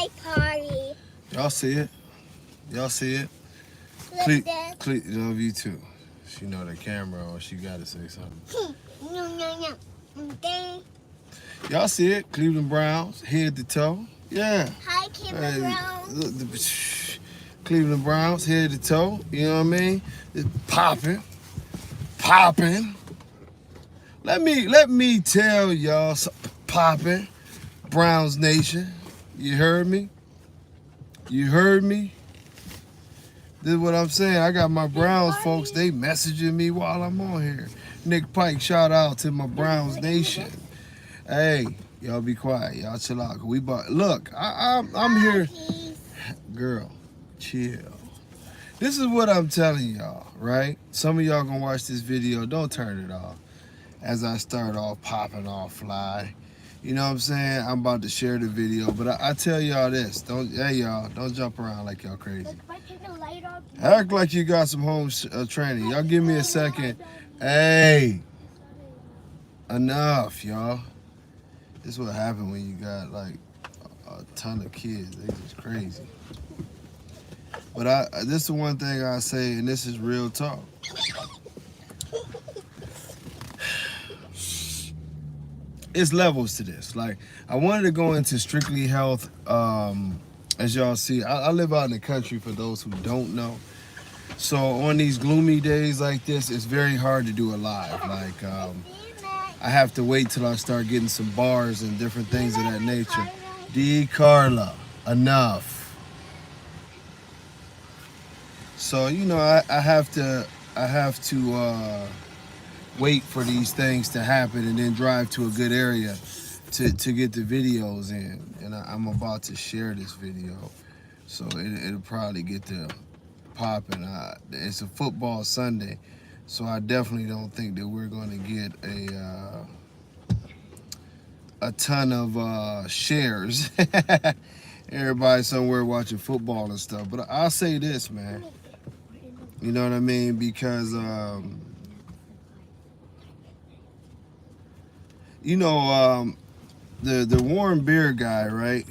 my party. Y'all see it? Y'all see it? Look that. Love you too. She know the camera on. She gotta say something. No. Okay. Y'all see it? Cleveland Browns, head to toe. Yeah. Hi, Cleveland Browns. Look, Cleveland Browns, head to toe. You know what I mean? It's popping. Let me tell y'all something popping. Browns Nation. You heard me? You heard me? This is what I'm saying. I got my Browns folks, they messaging me while I'm on here. Nick Pike, shout out to my Browns Nation. Hey, y'all be quiet. Y'all chill out. Look, I'm here. Girl, chill. This is what I'm telling y'all, right? Some of y'all gonna watch this video. Don't turn it off. As I start off popping off fly. You know what I'm saying? I'm about to share the video, but I tell y'all this. Don't jump around like y'all crazy. Act like you got some home training. Y'all give me a second. Hey, enough, y'all. This is what happened when you got like a ton of kids. They just crazy. But this is the one thing I say, and this is real talk. It's levels to this. Like, I wanted to go into strictly health. As y'all see, I live out in the country for those who don't know. So on these gloomy days like this, it's very hard to do a live. Like, I have to wait till I start getting some bars and different things of that nature. D. Carla, enough. So, you know, I have to wait for these things to happen and then drive to a good area to get the videos in. And I'm about to share this video, so it'll probably get to popping. It's a football Sunday, so I definitely don't think that we're going to get a ton of shares. Everybody somewhere watching football and stuff. But I'll say this, man. You know what I mean? Because you know, the Warren Beer guy, right?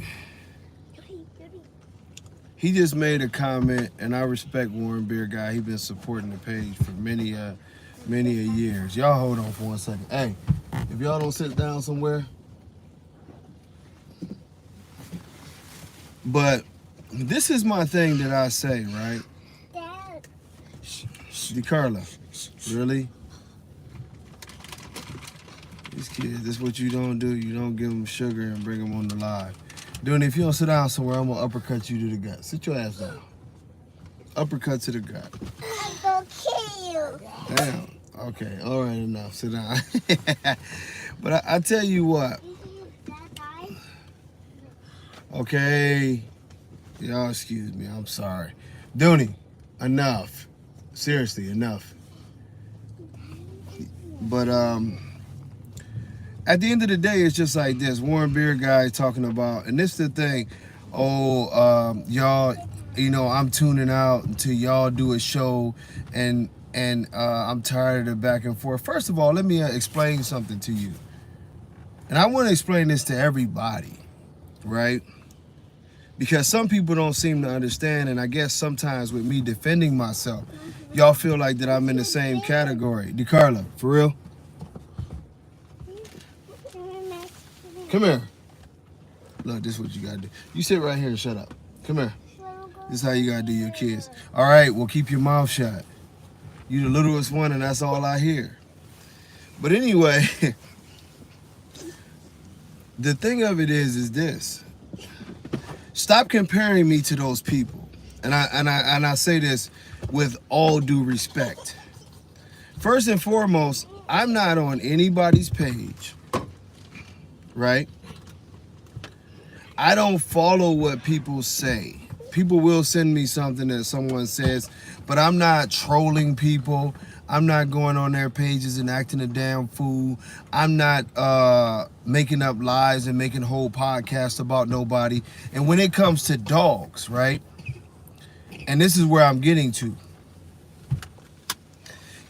He just made a comment, and I respect Warren Beer guy. He's been supporting the page for many a years. Y'all hold on for 1 second. Hey, if y'all don't sit down somewhere. But this is my thing that I say, right? Dad. Carla, really? These kids, this is what you don't do. You don't give them sugar and bring them on the live. Dooney, if you don't sit down somewhere, I'm going to uppercut you to the gut. Sit your ass down. Uppercut to the gut. I'm going to kill you. Damn. Okay. All right, enough. Sit down. But I tell you what. Okay. Y'all excuse me. I'm sorry. Dooney, enough. Seriously, enough. But, at the end of the day, it's just like this. Warren Beer guy talking about, and this is the thing. Y'all, you know, I'm tuning out until y'all do a show, and I'm tired of the back and forth. First of all, let me explain something to you. And I want to explain this to everybody, right? Because some people don't seem to understand, and I guess sometimes with me defending myself, y'all feel like that I'm in the same category. DeCarla, for real? Come here. Look, this is what you gotta do. You sit right here and shut up. Come here. This is how you gotta do your kids. All right, well, keep your mouth shut. You the littlest one, and that's all I hear. But anyway, the thing of it is this. Stop comparing me to those people. And I say this with all due respect. First and foremost, I'm not on anybody's page. Right? I don't follow what people say. People will send me something that someone says, but I'm not trolling people. I'm not going on their pages and acting a damn fool. I'm not making up lies and making whole podcasts about nobody. And when it comes to dogs, right? And this is where I'm getting to.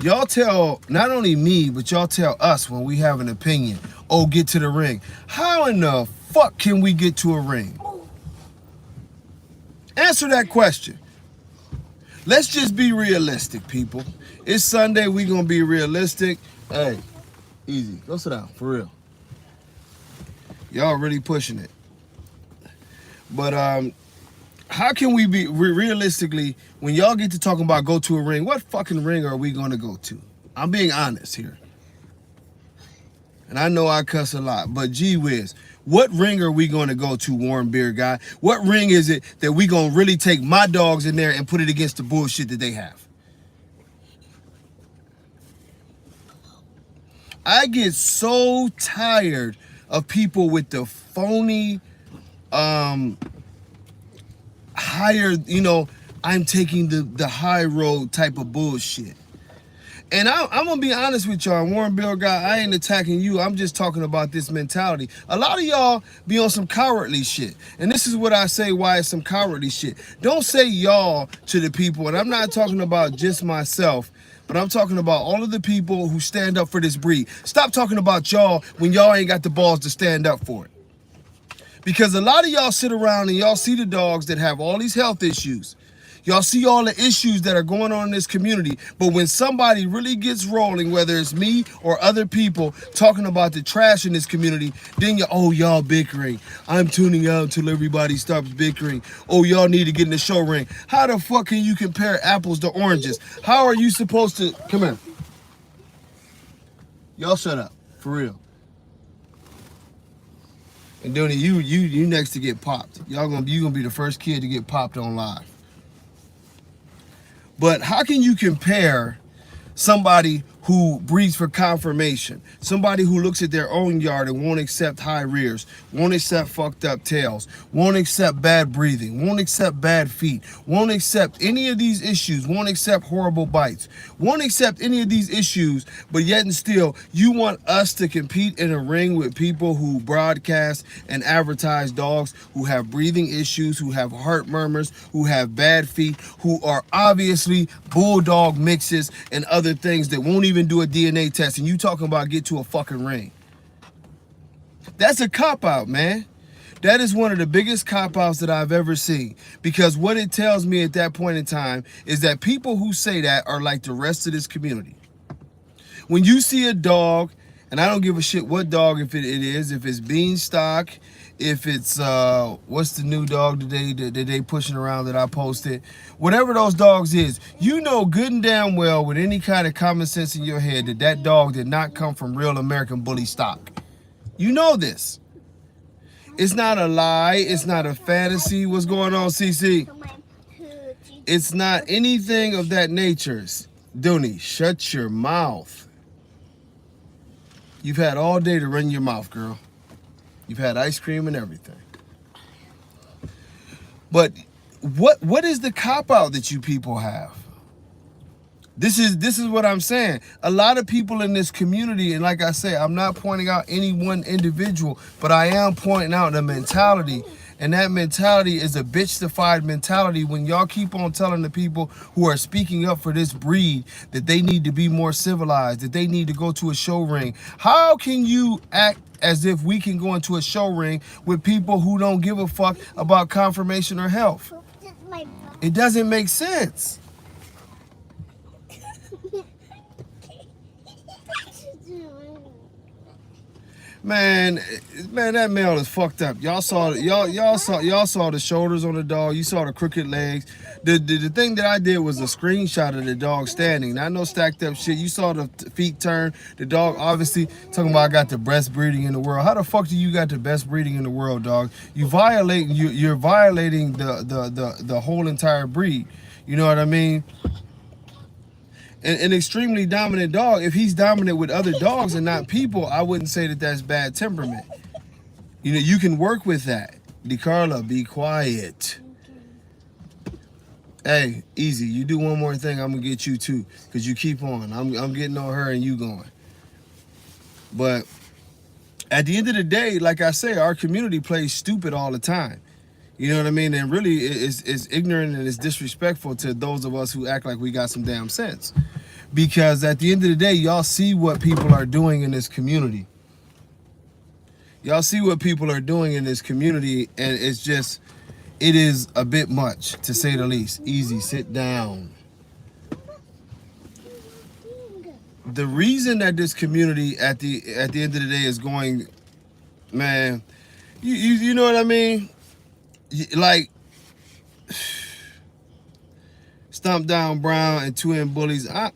Y'all tell not only me, but y'all tell us when we have an opinion. Oh, get to the ring. How in the fuck can we get to a ring? Answer that question. Let's just be realistic, people. It's Sunday. We gonna be realistic. Hey, easy. Go sit down, for real. Y'all really pushing it. But how can we be realistically, when y'all get to talking about go to a ring, what fucking ring are we gonna go to? I'm being honest here. And I know I cuss a lot, but gee whiz, what ring are we gonna go to, Warren Beard guy? What ring is it that we gonna really take my dogs in there and put it against the bullshit that they have? I get so tired of people with the phony, higher, I'm taking the high road type of bullshit. And I'm gonna be honest with y'all, Warren Bill guy, I ain't attacking you. I'm just talking about this mentality. A lot of y'all be on some cowardly shit. And this is what I say why it's some cowardly shit. Don't say y'all to the people, and I'm not talking about just myself, but I'm talking about all of the people who stand up for this breed. Stop talking about y'all when y'all ain't got the balls to stand up for it. Because a lot of y'all sit around and y'all see the dogs that have all these health issues. Y'all see all the issues that are going on in this community. But when somebody really gets rolling, whether it's me or other people talking about the trash in this community, then y'all bickering. I'm tuning out until everybody stops bickering. Oh, y'all need to get in the show ring. How the fuck can you compare apples to oranges? How are you supposed to... Come here. Y'all shut up. For real. And Dooney, you next to get popped. You gonna be the first kid to get popped on live. But how can you compare somebody who breeds for confirmation, somebody who looks at their own yard and won't accept high rears, won't accept fucked up tails, won't accept bad breathing, won't accept bad feet, won't accept any of these issues, won't accept horrible bites, won't accept any of these issues, but yet and still you want us to compete in a ring with people who broadcast and advertise dogs who have breathing issues, who have heart murmurs, who have bad feet, who are obviously bulldog mixes and other things that won't even do a DNA test, and you talking about get to a fucking ring. That's a cop-out, man. That is one of the biggest cop-outs that I've ever seen, because what it tells me at that point in time is that people who say that are like the rest of this community. When you see a dog, and I don't give a shit what dog if it is, if it's Beanstalk, if it's what's the new dog that they pushing around that I posted, whatever those dogs is, you know good and damn well with any kind of common sense in your head that that dog did not come from real American bully stock. You know this. It's not a lie. It's not a fantasy. What's going on, CC? It's not anything of that nature. Dooney, shut your mouth. You've had all day to run your mouth, girl. You've had ice cream and everything. But what is the cop-out that you people have? This is what I'm saying. A lot of people in this community, and like I say, I'm not pointing out any one individual, but I am pointing out the mentality. And that mentality is a bitch-defied mentality when y'all keep on telling the people who are speaking up for this breed that they need to be more civilized, that they need to go to a show ring. How can you act as if we can go into a show ring with people who don't give a fuck about confirmation or health? It doesn't make sense. Man, that male is fucked up. Y'all saw the shoulders on the dog. You saw the crooked legs. The thing that I did was a screenshot of the dog standing. Not no stacked up shit. You saw the feet turn. The dog obviously talking about I got the best breeding in the world. How the fuck do you got the best breeding in the world, dog? You're violating the whole entire breed. You know what I mean? An extremely dominant dog, if he's dominant with other dogs and not people, I wouldn't say that that's bad temperament. You know, you can work with that. DeCarla, be quiet. Hey, easy. You do one more thing, I'm going to get you too. Because you keep on. I'm getting on her and you going. But at the end of the day, like I say, our community plays stupid all the time. You know what I mean? And really, it's ignorant and it's disrespectful to those of us who act like we got some damn sense. Because at the end of the day, y'all see what people are doing in this community. Y'all see what people are doing in this community, and it's it is a bit much, to say the least. Easy, sit down. The reason that this community at the end of the day is going, man, you know what I mean? Like, Stomp Down Brown and 2M Bullies, I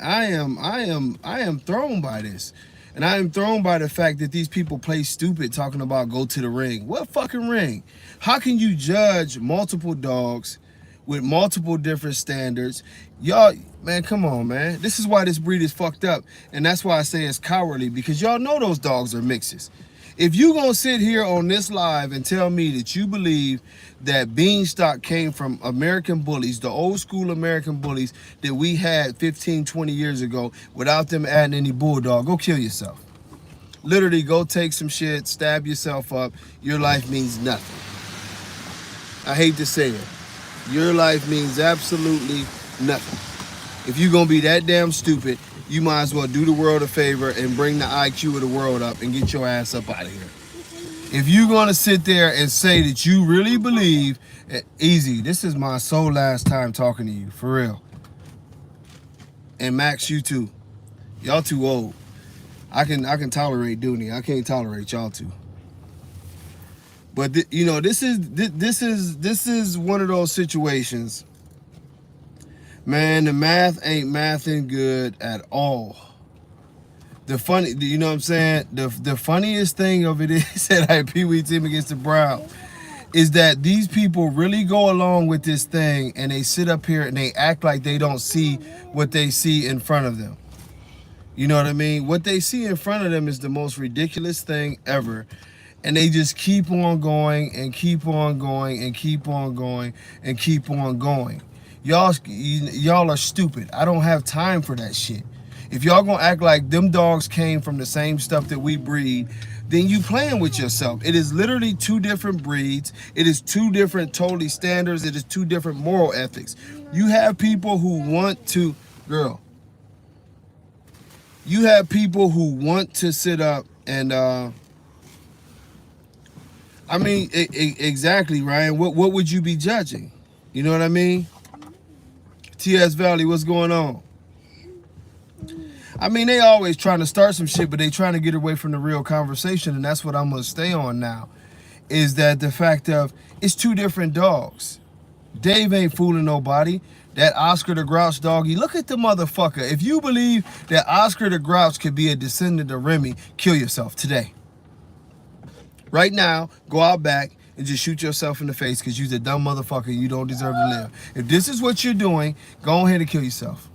am thrown by this. And I am thrown by the fact that these people play stupid talking about go to the ring. What fucking ring? How can you judge multiple dogs with multiple different standards? Y'all, man, come on, man. This is why this breed is fucked up. And that's why I say it's cowardly, because y'all know those dogs are mixes. If you gonna sit here on this live and tell me that you believe that Beanstalk came from American Bullies, the old school American Bullies that we had 15, 20 years ago, without them adding any bulldog, go kill yourself. Literally, go take some shit, stab yourself up. Your life means nothing. I hate to say it. Your life means absolutely nothing. If you're gonna be that damn stupid, you might as well do the world a favor and bring the IQ of the world up and get your ass up out of here. If you're gonna sit there and say that you really believe, Easy, this is my sole last time talking to you, for real. And Max, you too. Y'all too old. I can tolerate Dooney. I can't tolerate y'all two. But you know, this is one of those situations. Man, the math ain't mathing good at all. You know what I'm saying? The funniest thing of it is that I Pee Wee team against the Browns is that these people really go along with this thing and they sit up here and they act like they don't see what they see in front of them. You know what I mean? What they see in front of them is the most ridiculous thing ever. And they just keep on going and keep on going and keep on going and keep on going. Y'all are stupid. I don't have time for that shit. If y'all gonna act like them dogs came from the same stuff that we breed, then you playing with yourself. It is literally two different breeds. It is two different totally standards. It is two different moral ethics. You have people who want to, you have people who want to sit up and, I mean, exactly, Ryan. What would you be judging? You know what I mean? TS Valley, what's going on? I mean, they always trying to start some shit, but they trying to get away from the real conversation, and that's what I'm going to stay on now, is that the fact of it's two different dogs. Dave ain't fooling nobody. That Oscar the Grouch doggy, look at the motherfucker. If you believe that Oscar the Grouch could be a descendant of Remy, kill yourself today. Right now, go out back and just shoot yourself in the face because you're a dumb motherfucker and you don't deserve to live. If this is what you're doing, go ahead and kill yourself.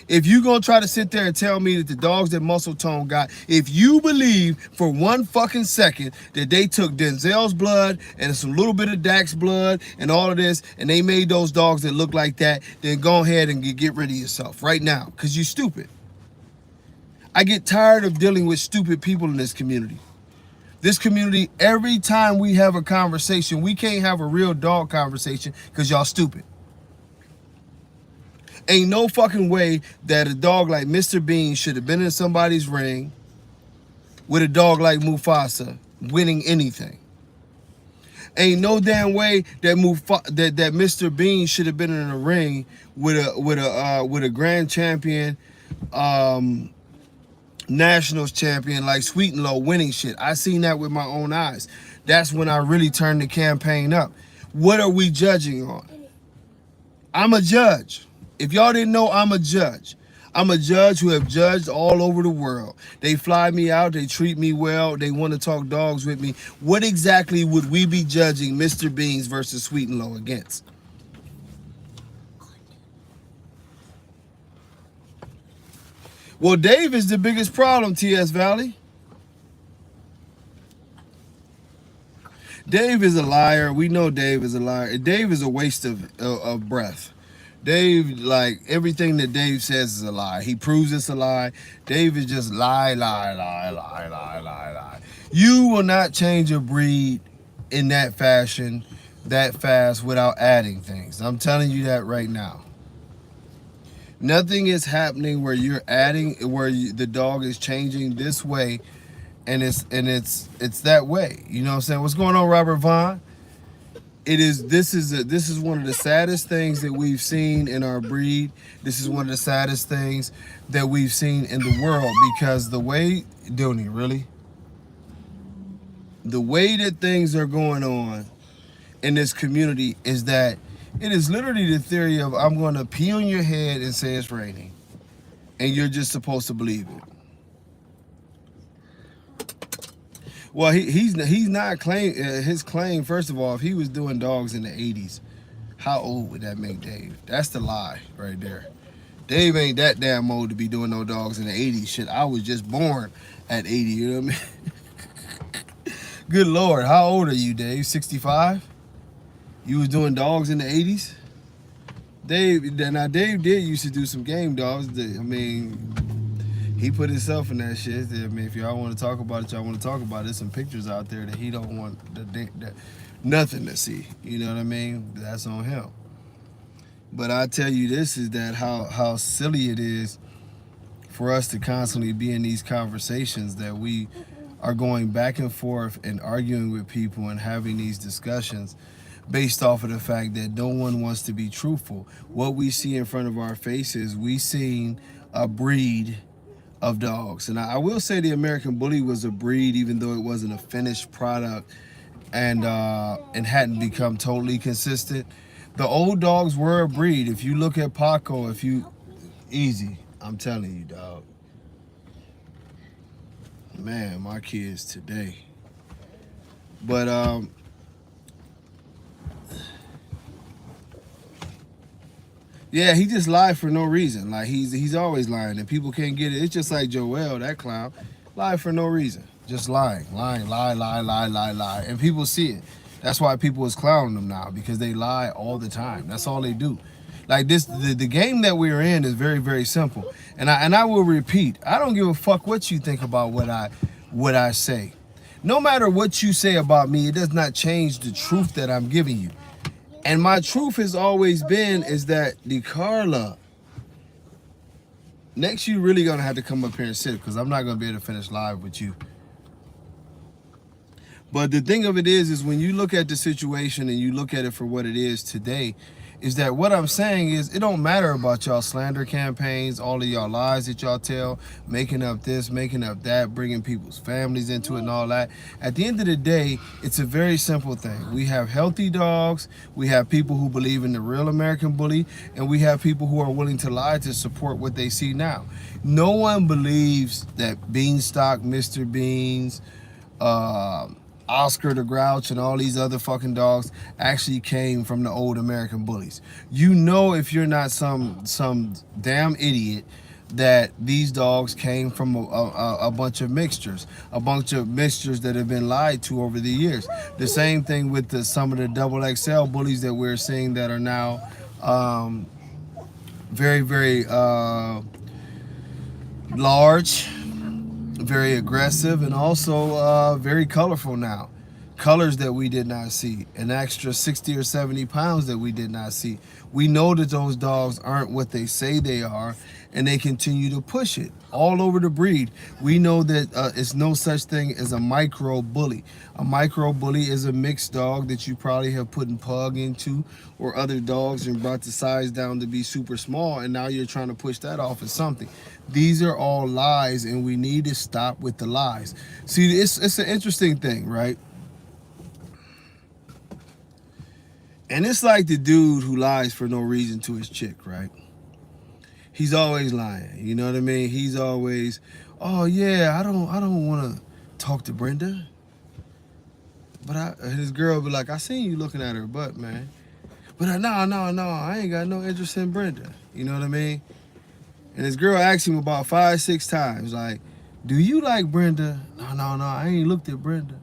If you're going to try to sit there and tell me that the dogs that Muscle Tone got, if you believe for one fucking second that they took Denzel's blood and some little bit of Dak's blood and all of this and they made those dogs that look like that, then go ahead and get rid of yourself right now because you're stupid. I get tired of dealing with stupid people in this community. This community, every time we have a conversation, we can't have a real dog conversation because y'all stupid. Ain't no fucking way that a dog like Mr. Bean should have been in somebody's ring with a dog like Mufasa winning anything. Ain't no damn way that that Mr. Bean should have been in a ring with a grand champion, nationals champion like Sweet and Low winning shit. I seen that with my own eyes. That's when I really turned the campaign up. What are we judging on? I'm a judge. If y'all didn't know, I'm a judge. I'm a judge who have judged all over the world. They fly me out. They treat me well. They want to talk dogs with me. What exactly would we be judging Mr. Beans versus Sweet and Low against? Well, Dave is the biggest problem, TS Valley. Dave is a liar. We know Dave is a liar. Dave is a waste of breath. Dave, like, everything that Dave says is a lie. He proves it's a lie. Dave is just lie. You will not change a breed in that fashion, that fast, without adding things. I'm telling you that right now. Nothing is happening where you're adding, the dog is changing this way, and it's that way. You know what I'm saying? What's going on, Robert Vaughn? this is one of the saddest things that we've seen in our breed. This is one of the saddest things that we've seen in the world, because the way, Dooney, really? The way that things are going on in this community is that it is literally the theory of, I'm going to pee on your head and say it's raining, and you're just supposed to believe it. Well, he's not claim his claim. First of all, if he was doing dogs in the 80s, how old would that make Dave? That's the lie right there. Dave ain't that damn old to be doing no dogs in the 80s. Shit, I was just born at 80. You know what I mean? Good Lord, how old are you, Dave? 65? You was doing dogs in the 80s? Dave did used to do some game dogs. I mean, he put himself in that shit. I mean, if y'all want to talk about it, y'all want to talk about it. There's some pictures out there that he don't want nothing to see. You know what I mean? That's on him. But I tell you this, is that how silly it is for us to constantly be in these conversations, that we are going back and forth and arguing with people and having these discussions based off of the fact that no one wants to be truthful. What we see in front of our faces, we seen a breed of dogs. And I will say the American Bully was a breed, even though it wasn't a finished product and hadn't become totally consistent. The old dogs were a breed. If you look at Paco, easy, I'm telling you, dog. Man, my kids today. But yeah, he just lied for no reason. Like he's always lying, and people can't get it. It's just like Joel, that clown, lied for no reason, just lie, and people see it. That's why people is clowning them now, because they lie all the time. That's all they do. Like this, the game that we're in is very, very simple. And I will repeat, I don't give a fuck what you think about what I say. No matter what you say about me, it does not change the truth that I'm giving you. And my truth has always been is that DeCarla, next you really gonna have to come up here and sit, because I'm not gonna be able to finish live with you. But the thing of it is when you look at the situation and you look at it for what it is today, is that what I'm saying is it don't matter about y'all slander campaigns, all of y'all lies that y'all tell, making up this, making up that, bringing people's families into it and all that. At the end of the day, it's a very simple thing. We have healthy dogs, we have people who believe in the real American Bully, and we have people who are willing to lie to support what they see now. No one believes that Beanstalk, Mr. Beans, Oscar the Grouch, and all these other fucking dogs actually came from the old American Bullies. You know, if you're not some damn idiot, that these dogs came from a bunch of mixtures that have been lied to over the years. The same thing with some of the double XL bullies that we're seeing that are now very, very large, very aggressive, and also very colorful now. Colors that we did not see, an extra 60 or 70 pounds that we did not see. We know that those dogs aren't what they say they are, and they continue to push it all over the breed. We know that it's no such thing as a micro bully. A micro bully is a mixed dog that you probably have put in pug into or other dogs and brought the size down to be super small, and now you're trying to push that off as something. These are all lies, and we need to stop with the lies. See, it's an interesting thing, right? And it's like the dude who lies for no reason to his chick, right? He's always lying, you know what I mean? He's always, oh yeah, I don't want to talk to Brenda. But his girl be like, I seen you looking at her butt, man. But no, I ain't got no interest in Brenda. You know what I mean? And his girl asked him about 5-6 times, like, do you like Brenda? No, I ain't looked at Brenda.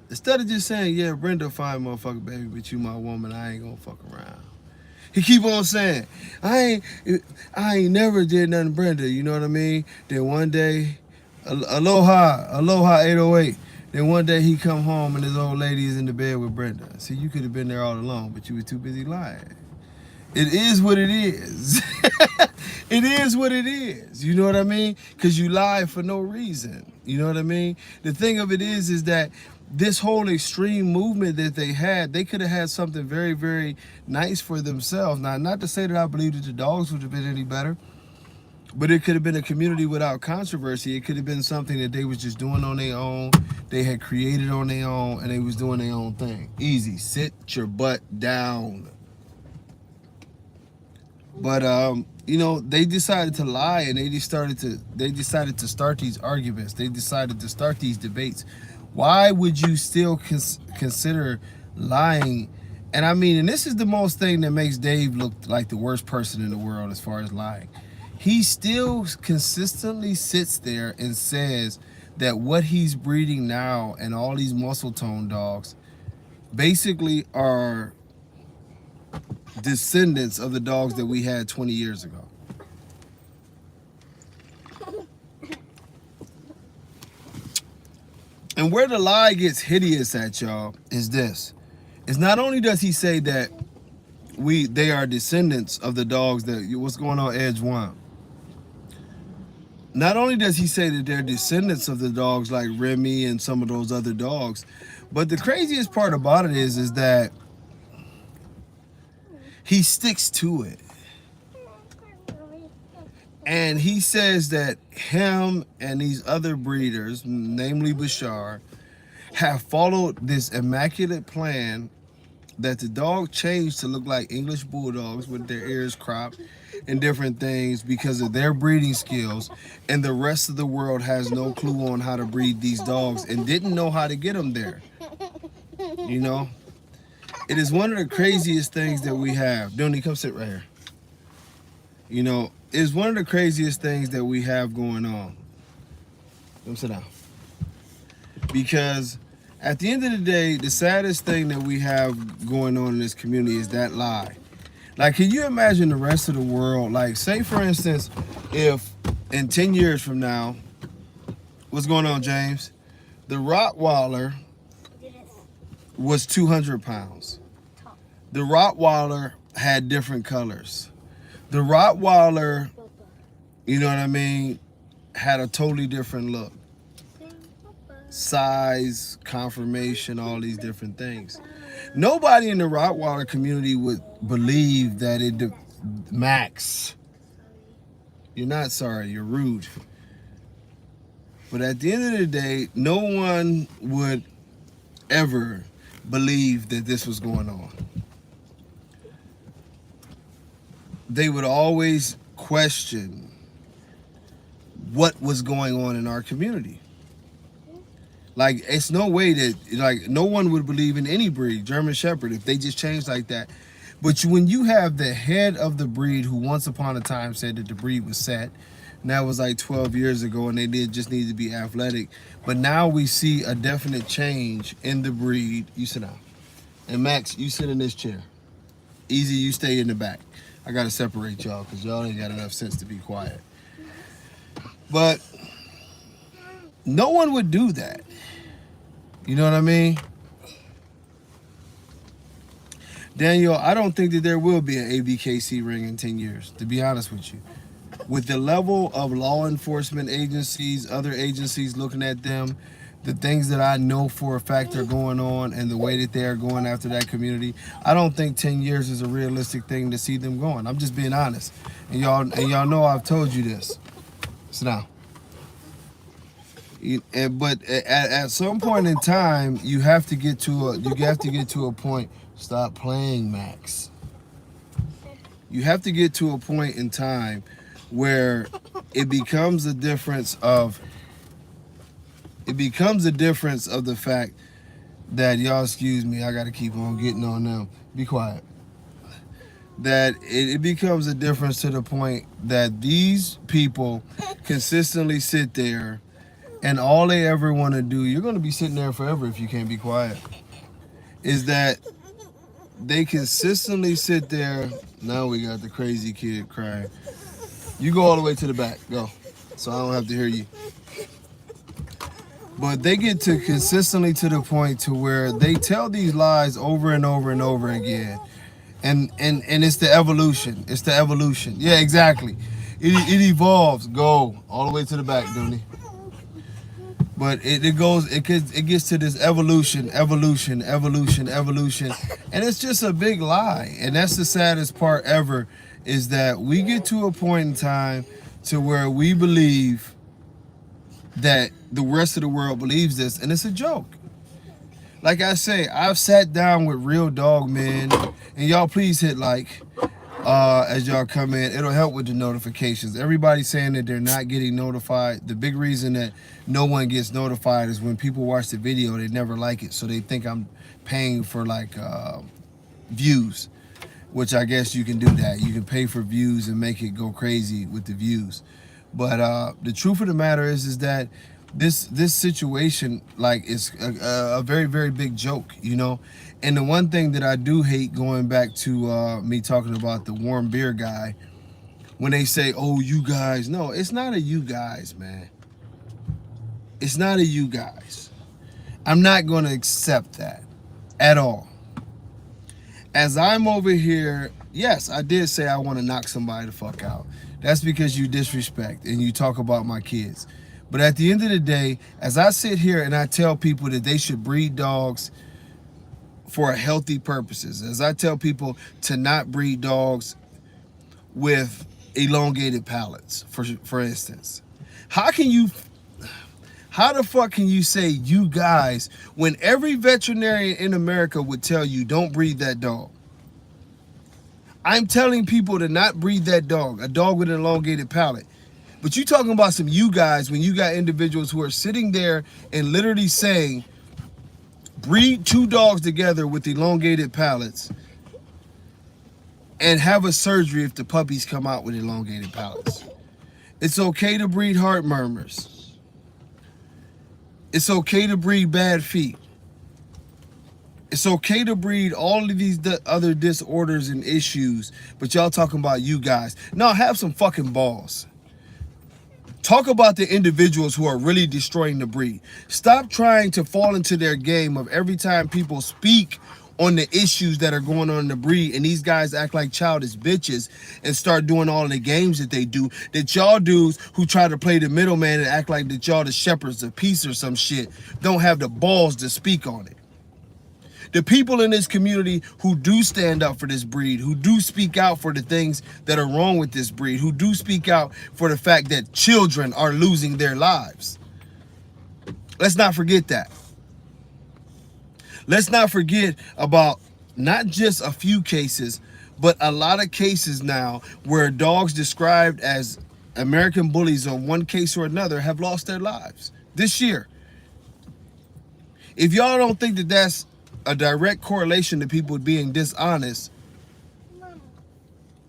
Instead of just saying, yeah, Brenda fine motherfucker, baby, but you my woman, I ain't gonna fuck around. He keep on saying, I ain't never did nothing to Brenda, you know what I mean? Then one day, aloha 808. Then one day he come home and his old lady is in the bed with Brenda. See, you could have been there all along, but you were too busy lying. It is what it is. It is what it is. You know what I mean? Because you lie for no reason. You know what I mean? The thing of it is that this whole extreme movement that they had, they could have had something very, very nice for themselves. Now, not to say that I believe that the dogs would have been any better, but it could have been a community without controversy. It could have been something that they was just doing on their own. They had created on their own, and they was doing their own thing. Easy. Sit your butt down. But you know, they decided to lie, and they decided to start these arguments. They decided to start these debates. Why would you still consider lying? And I mean, and this is the most thing that makes Dave look like the worst person in the world as far as lying. He still consistently sits there and says that what he's breeding now and all these muscle tone dogs basically are descendants of the dogs that we had 20 years ago. And where the lie gets hideous at, y'all, is this. Is not only does he say that they are descendants of the dogs that, what's going on, Edge One? Not only does he say that they're descendants of the dogs like Remy and some of those other dogs, but the craziest part about it is that he sticks to it. And he says that him and these other breeders, namely Bashar, have followed this immaculate plan that the dog changed to look like English bulldogs with their ears cropped and different things because of their breeding skills, and the rest of the world has no clue on how to breed these dogs and didn't know how to get them there. You know? It is one of the craziest things that we have. Dooney, come sit right here. You know, it's one of the craziest things that we have going on. Come sit down. Because at the end of the day, the saddest thing that we have going on in this community is that lie. Like, can you imagine the rest of the world? Like, say, for instance, if in 10 years from now, what's going on, James? The Rottweiler was 200 pounds. The Rottweiler had different colors. The Rottweiler, you know what I mean, had a totally different look. Size, conformation, all these different things. Nobody in the Rottweiler community would believe that Max, you're not sorry, you're rude. But at the end of the day, no one would ever believe that this was going on. They would always question what was going on in our community. Like, it's no way that, like, no one would believe in any breed, German Shepherd, if they just changed like that. But when you have the head of the breed who once upon a time said that the breed was set, and that was like 12 years ago, and they did just need to be athletic. But now we see a definite change in the breed. You sit down. And Max, you sit in this chair. Easy, you stay in the back. I got to separate y'all because y'all ain't got enough sense to be quiet. But no one would do that. You know what I mean? Daniel, I don't think that there will be an ABKC ring in 10 years, to be honest with you. With the level of law enforcement agencies, other agencies looking at them, the things that I know for a fact are going on and the way that they are going after that community, I don't think 10 years is a realistic thing to see them going. I'm just being honest. And y'all know I've told you this. Sit down. But at some point in time, you have to get to a point. Stop playing, Max. You have to get to a point in time where it becomes a difference of the fact that, y'all excuse me, I got to keep on getting on them. Be quiet. That it becomes a difference to the point that these people consistently sit there and all they ever want to do, you're going to be sitting there forever if you can't be quiet, is that they consistently sit there. Now we got the crazy kid crying. You go all the way to the back. Go. So I don't have to hear you. But they get to consistently to the point to where they tell these lies over and over and over again. And it's the evolution. It's the evolution. Yeah, exactly. It evolves. Go all the way to the back, Dooney. But it gets to this evolution, and it's just a big lie. And that's the saddest part ever, is that we get to a point in time to where we believe that the rest of the world believes this, and it's a joke. Like I say, I've sat down with real dog men, and y'all please hit like as y'all come in. It'll help with the notifications. Everybody's saying that they're not getting notified. The big reason that no one gets notified is when people watch the video, they never like it, so they think I'm paying for like views, which I guess you can do that. You can pay for views and make it go crazy with the views. But the truth of the matter is that this situation like is a very, very big joke, you know. And the one thing that I do hate, going back to me talking about the warm beer guy, when they say, oh, you guys, no, it's not a you guys, man. It's not a you guys. I'm not going to accept that at all. As I'm over here, yes, I did say I want to knock somebody the fuck out. That's because you disrespect and you talk about my kids. But at the end of the day, as I sit here and I tell people that they should breed dogs for healthy purposes, as I tell people to not breed dogs with elongated palates, for instance, how the fuck can you say you guys when every veterinarian in America would tell you don't breed that dog? I'm telling people to not breed that dog, a dog with an elongated palate. But you talking about some you guys when you got individuals who are sitting there and literally saying, breed 2 dogs together with elongated palates and have a surgery if the puppies come out with elongated palates. It's okay to breed heart murmurs. It's okay to breed bad feet. It's okay to breed all of these other disorders and issues, but y'all talking about you guys. No, have some fucking balls. Talk about the individuals who are really destroying the breed. Stop trying to fall into their game of every time people speak on the issues that are going on in the breed and these guys act like childish bitches and start doing all the games that they do, that y'all dudes who try to play the middleman and act like that y'all the shepherds of peace or some shit don't have the balls to speak on it. The people in this community who do stand up for this breed, who do speak out for the things that are wrong with this breed, who do speak out for the fact that children are losing their lives. Let's not forget that. Let's not forget about not just a few cases, but a lot of cases now where dogs described as American bullies on one case or another have lost their lives this year. If y'all don't think that that's a direct correlation to people being dishonest,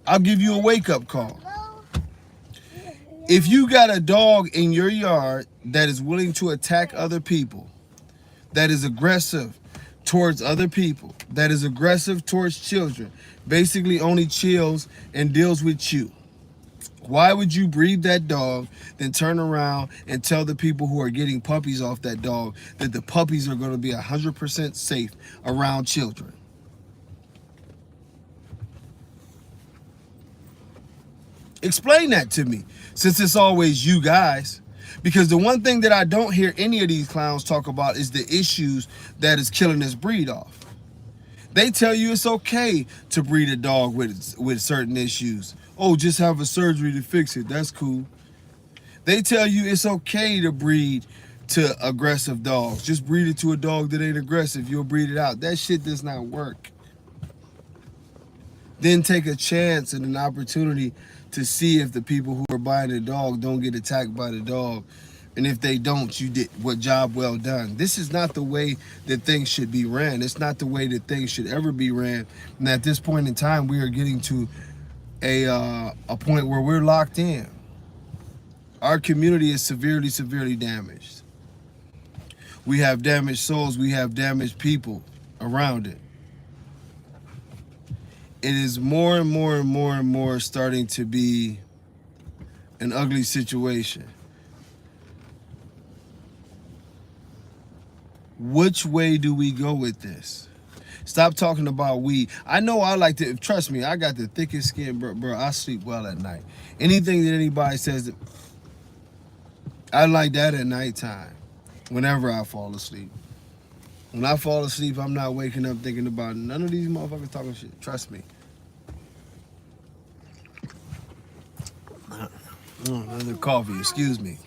I'll give you a wake-up call. If you got a dog in your yard that is willing to attack other people, that is aggressive towards other people, that is aggressive towards children, basically only chills and deals with you, why would you breed that dog, then turn around and tell the people who are getting puppies off that dog that the puppies are going to be 100% safe around children? Explain that to me, since it's always you guys. Because the one thing that I don't hear any of these clowns talk about is the issues that is killing this breed off. They tell you it's okay to breed a dog with certain issues. Oh, just have a surgery to fix it. That's cool. They tell you it's okay to breed to aggressive dogs. Just breed it to a dog that ain't aggressive. You'll breed it out. That shit does not work. Then take a chance and an opportunity to see if the people who are buying the dog don't get attacked by the dog. And if they don't, you did what job well done. This is not the way that things should be ran. It's not the way that things should ever be ran. And at this point in time, we are getting to a point where we're locked in. Our community is severely, severely damaged. We have damaged souls. We have damaged people around it. It is more and more and more and more starting to be an ugly situation. Which way do we go with this? Stop talking about we. I know I like to, trust me, I got the thickest skin, bro. I sleep well at night. Anything that anybody says, I like that at nighttime. whenever I fall asleep. When I fall asleep, I'm not waking up thinking about none of these motherfuckers talking shit. Trust me. Another coffee, excuse me.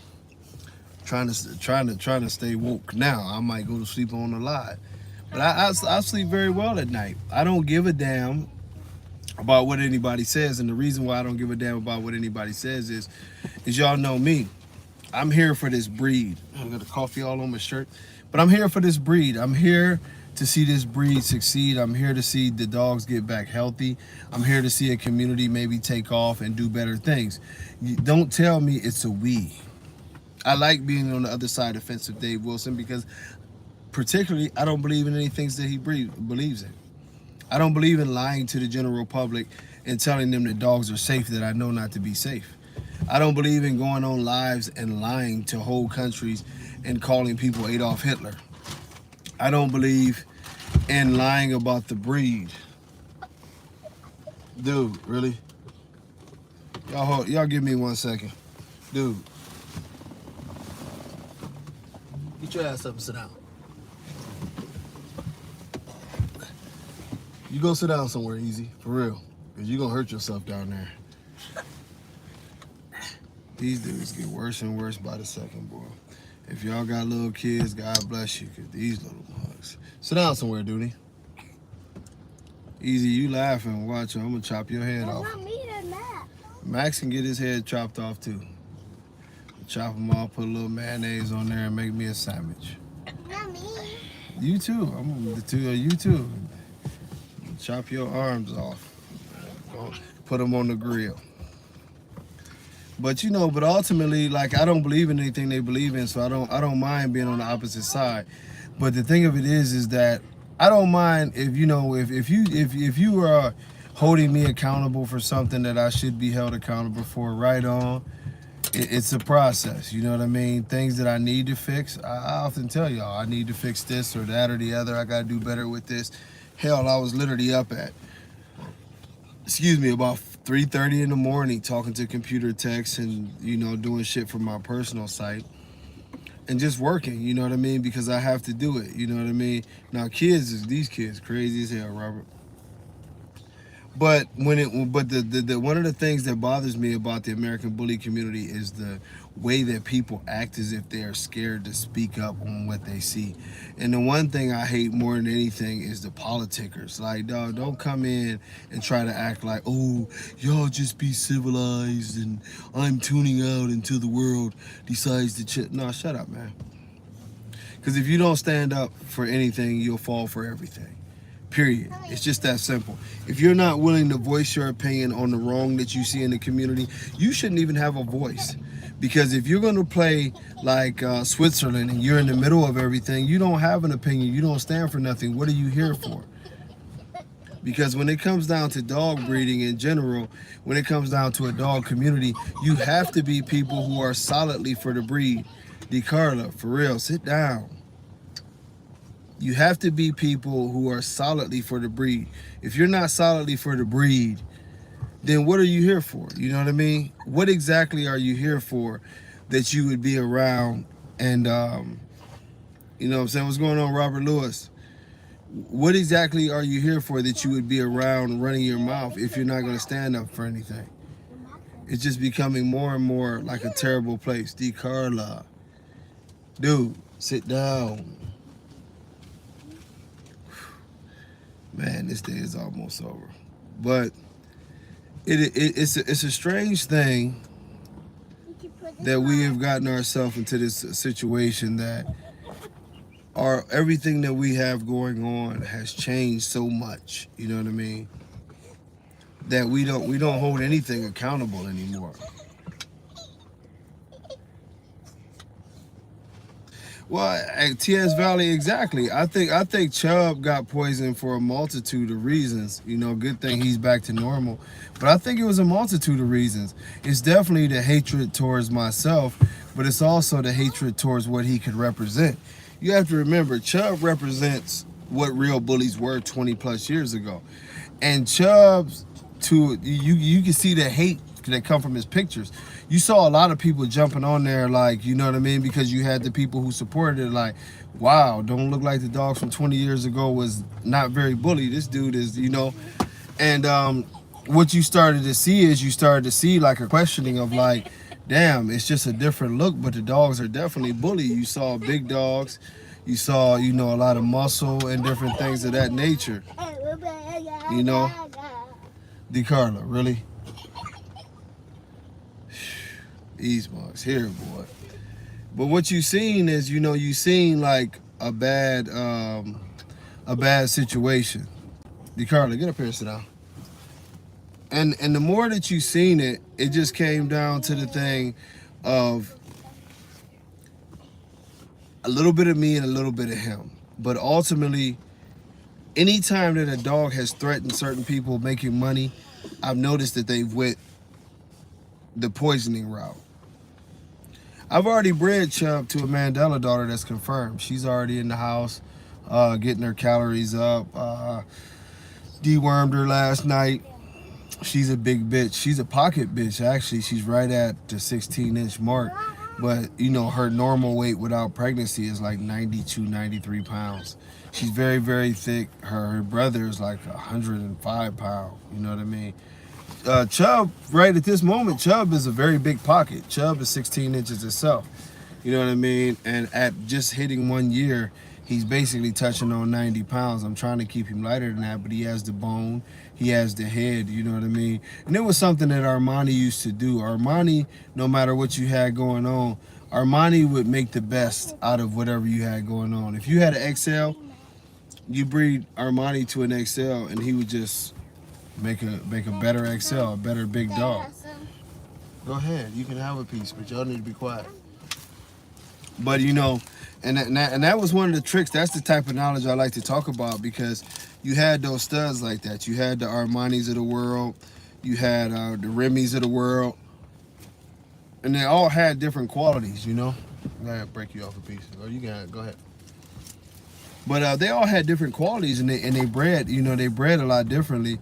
Trying to stay woke. Now I might go to sleep on the lie, but I sleep very well at night. I don't give a damn about what anybody says, and the reason why I don't give a damn about what anybody says is y'all know me. I'm here for this breed. I got the coffee all on my shirt, but I'm here for this breed. I'm here to see this breed succeed. I'm here to see the dogs get back healthy. I'm here to see a community maybe take off and do better things. Don't tell me it's a we. I like being on the other side of the fence of Dave Wilson because particularly I don't believe in any things that he believes in. I don't believe in lying to the general public and telling them that dogs are safe that I know not to be safe. I don't believe in going on lives and lying to whole countries and calling people Adolf Hitler. I don't believe in lying about the breed. Dude, really? Y'all give me 1 second. Dude. Get your ass up and sit down. You go sit down somewhere easy, for real. Because you're going to hurt yourself down there. These dudes get worse and worse by the second, boy. If y'all got little kids, God bless you, because these little mugs. Sit down somewhere, dude. Easy, you laughing. Watch, I'm going to chop your head off. Not me or Max. Max can get his head chopped off, too. Chop them off, put a little mayonnaise on there, and make me a sandwich. Not me. You too. I'm the two of you too. Chop your arms off. Put them on the grill. But but ultimately, like, I don't believe in anything they believe in, so I don't mind being on the opposite side. But the thing of it is that I don't mind if you are holding me accountable for something that I should be held accountable for, right on. It's a process, you know what I mean? Things that I need to fix, I often tell y'all, I need to fix this or that or the other. I got to do better with this. Hell, I was literally up at, about 3:30 in the morning talking to computer techs and, doing shit for my personal site and just working, you know what I mean? Because I have to do it, you know what I mean? Now, these kids crazy as hell, Robert. But one of the things that bothers me about the American bully community is the way that people act as if they are scared to speak up on what they see. And the one thing I hate more than anything is the politicers. Like, dog, don't come in and try to act like, oh, y'all just be civilized and I'm tuning out until the world decides to No, shut up, man. Because if you don't stand up for anything, you'll fall for everything. Period. It's just that simple. If you're not willing to voice your opinion on the wrong that you see in the community, you shouldn't even have a voice. Because if you're going to play like Switzerland and you're in the middle of everything, you don't have an opinion. You don't stand for nothing. What are you here for? Because when it comes down to dog breeding in general, when it comes down to a dog community, you have to be people who are solidly for the breed. DeCarla, for real, sit down. You have to be people who are solidly for the breed. If you're not solidly for the breed, then what are you here for? You know what I mean? What exactly are you here for that you would be around and, you know what I'm saying? What's going on, Robert Lewis? What exactly are you here for that you would be around running your mouth if you're not going to stand up for anything? It's just becoming more and more like a terrible place. DeCarla. Dude, sit down. Man, this day is almost over. But it's a strange thing that we have gotten ourselves into this situation that everything that we have going on has changed so much, you know what I mean? That we don't hold anything accountable anymore. Well, at TS Valley, exactly. I think Chubb got poisoned for a multitude of reasons. You know, good thing he's back to normal. But I think it was a multitude of reasons. It's definitely the hatred towards myself, but it's also the hatred towards what he could represent. You have to remember, Chubb represents what real bullies were 20 plus years ago. And Chubb's, you can see the hate that come from his pictures. you saw a lot of people jumping on there, like, you know what I mean, because you had the people who supported it, like, wow, don't look like the dogs from 20 years ago was not very bully. This dude is, you know, and what you started to see is you started to see like a questioning of like, damn, it's just a different look, but the dogs are definitely bully. You saw big dogs, you saw, you know, a lot of muscle and different things of that nature, you know. DeCarlo, really? These mugs here, boy. But what you seen is, you know, you seen like a bad situation. DeCarlo, get up here and sit down. And the more that you seen it, it just came down to the thing of a little bit of me and a little bit of him. But ultimately, anytime that a dog has threatened certain people making money, I've noticed that they've went the poisoning route. I've already bred Chubb to a Mandela daughter that's confirmed. She's already in the house, getting her calories up. Dewormed her last night. She's a big bitch. She's a pocket bitch, actually. She's right at the 16-inch mark. But, you know, her normal weight without pregnancy is like 92, 93 pounds. She's very, very thick. Her brother is like 105 pounds. You know what I mean? Chubb, right at this moment, Chubb is a very big pocket. Chubb is 16 inches itself. You know what I mean? And at just hitting 1 year, he's basically touching on 90 pounds. I'm trying to keep him lighter than that, but he has the bone. He has the head, you know what I mean? And it was something that Armani used to do. Armani, no matter what you had going on, Armani would make the best out of whatever you had going on. If you had an XL, you breed Armani to an XL, and he would just make a better XL, a better big dog. Go ahead, you can have a piece, but y'all need to be quiet. But you know, and that was one of the tricks. That's the type of knowledge I like to talk about, because you had those studs like that. You had the Armanis of the world, you had the Remy's of the world, and they all had different qualities, you know. I'm gonna break you off a piece, or you can go ahead. But they all had different qualities, and they bred, you know, they bred a lot differently.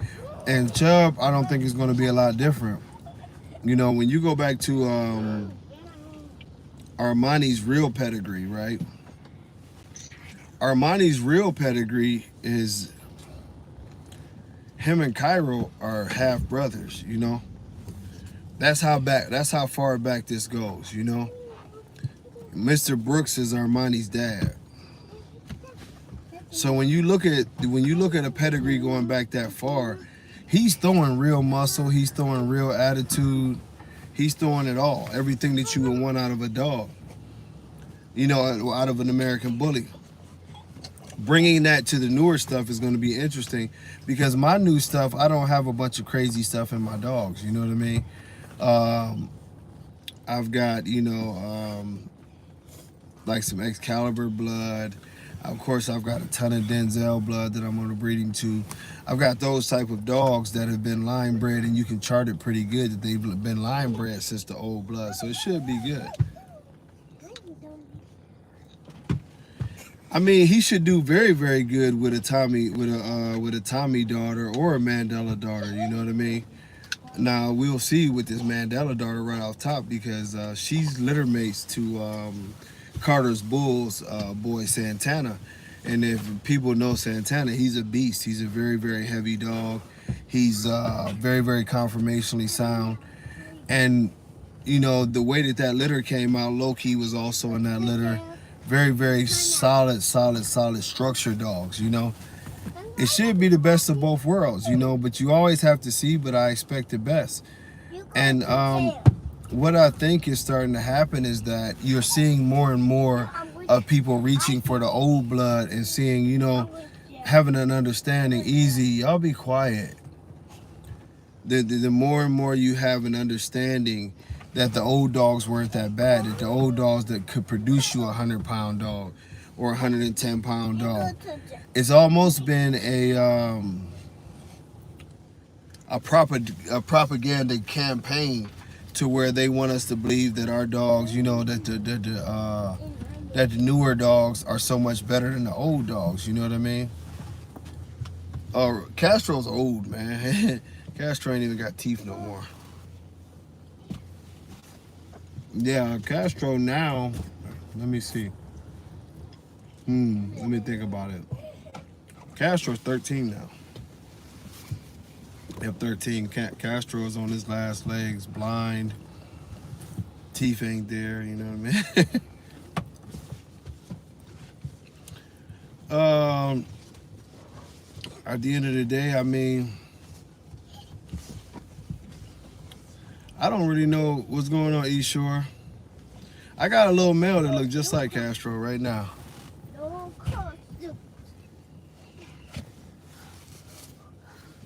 And Chubb, I don't think is going to be a lot different. You know, when you go back to Armani's real pedigree, right? Armani's real pedigree is him and Cairo are half brothers, you know. That's how far back this goes, you know. Mr. Brooks is Armani's dad. So when you look at a pedigree going back that far, he's throwing real muscle, he's throwing real attitude, he's throwing it all, everything that you would want out of a dog, you know, out of an American bully. Bringing that to the newer stuff is going to be interesting, because my new stuff, I don't have a bunch of crazy stuff in my dogs, you know what I mean? I've got, you know, like some Excalibur blood. Of course, I've got a ton of Denzel blood that I'm going to breed him to. I've got those type of dogs that have been line bred, and you can chart it pretty good that they've been line bred since the old blood, so it should be good. I mean, he should do very, very good with a Tommy, with a Tommy daughter or a Mandela daughter. You know what I mean? Now we'll see with this Mandela daughter right off top, because she's litter mates to Carter's Bulls boy Santana. And if people know Santana, he's a beast. He's a very, very heavy dog. He's very, very conformationally sound. And, you know, the way that litter came out, Loki was also in that litter. Very, very solid structured dogs, you know. It should be the best of both worlds, you know, but you always have to see, but I expect the best. And what I think is starting to happen is that you're seeing more and more of people reaching for the old blood and seeing, you know, having an understanding. Easy, y'all be quiet. The more and more you have an understanding that the old dogs weren't that bad, that the old dogs that could produce you a 100-pound dog or a 110-pound dog. It's almost been a propaganda campaign to where they want us to believe that our dogs, you know, that the newer dogs are so much better than the old dogs. You know what I mean? Castro's old, man. Castro ain't even got teeth no more. Yeah, Castro now. Let me see. Let me think about it. Castro's 13 now. At 13, Castro's on his last legs, blind. Teeth ain't there, you know what I mean? At the end of the day, I mean, I don't really know what's going on, East Shore. I got a little male that looks just like Castro right now.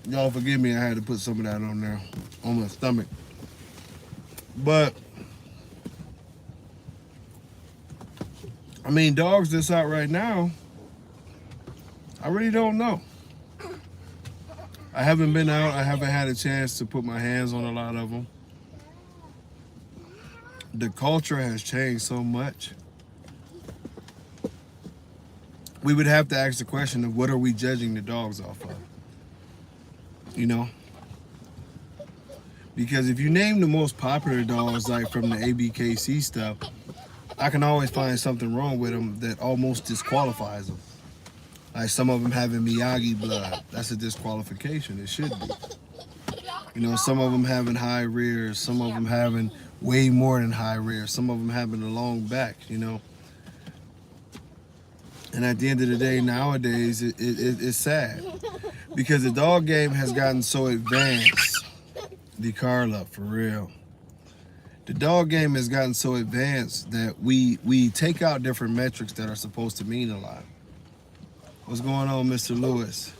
Y'all forgive me, I had to put some of that on there, on my stomach. But, I mean, dogs that's out right now, I really don't know. I haven't been out. I haven't had a chance to put my hands on a lot of them. The culture has changed so much. We would have to ask the question of what are we judging the dogs off of? You know? Because if you name the most popular dogs, like from the ABKC stuff, I can always find something wrong with them that almost disqualifies them. Like some of them having Miyagi blood. That's a disqualification. It should be. You know, some of them having high rears. Some of them having way more than high rears. Some of them having a long back, you know. And at the end of the day, nowadays, it's sad. Because the dog game has gotten so advanced. DeCarla, for real. The dog game has gotten so advanced that we take out different metrics that are supposed to mean a lot. What's going on, Mr. Lewis?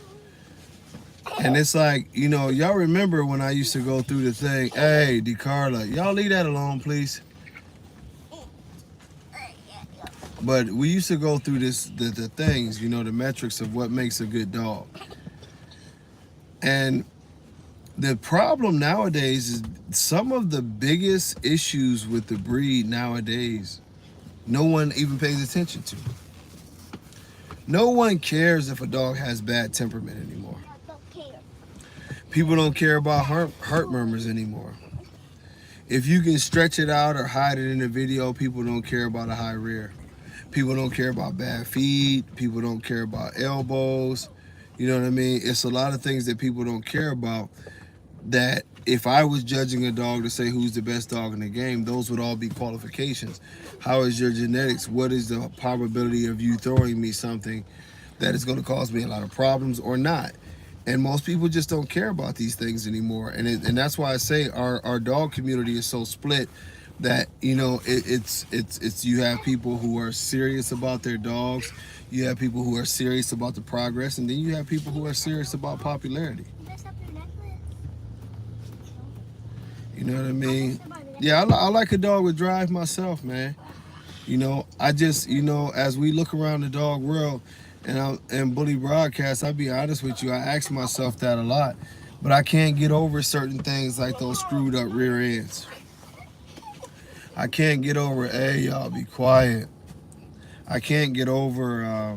And it's like, you know, y'all remember when I used to go through the thing, hey, DeCarla, y'all leave that alone, please. But we used to go through the things, you know, the metrics of what makes a good dog. And the problem nowadays is some of the biggest issues with the breed nowadays, no one even pays attention to. No one cares if a dog has bad temperament anymore. People don't care about heart murmurs anymore. If you can stretch it out or hide it in the video, people don't care about a high rear. People don't care about bad feet. People don't care about elbows. You know what I mean? It's a lot of things that people don't care about that if I was judging a dog to say who's the best dog in the game, those would all be qualifications. How is your genetics? What is the probability of you throwing me something that is going to cause me a lot of problems or not? And most people just don't care about these things anymore. And that's why I say our dog community is so split that, you know, it's you have people who are serious about their dogs, you have people who are serious about the progress, and then you have people who are serious about popularity. You know what I mean? Yeah, I like a dog with drive myself, man. You know, I just, you know, as we look around the dog world and Bully Broadcast, I'll be honest with you, I ask myself that a lot, but I can't get over certain things like those screwed up rear ends. I can't get over, hey, y'all be quiet. I can't get over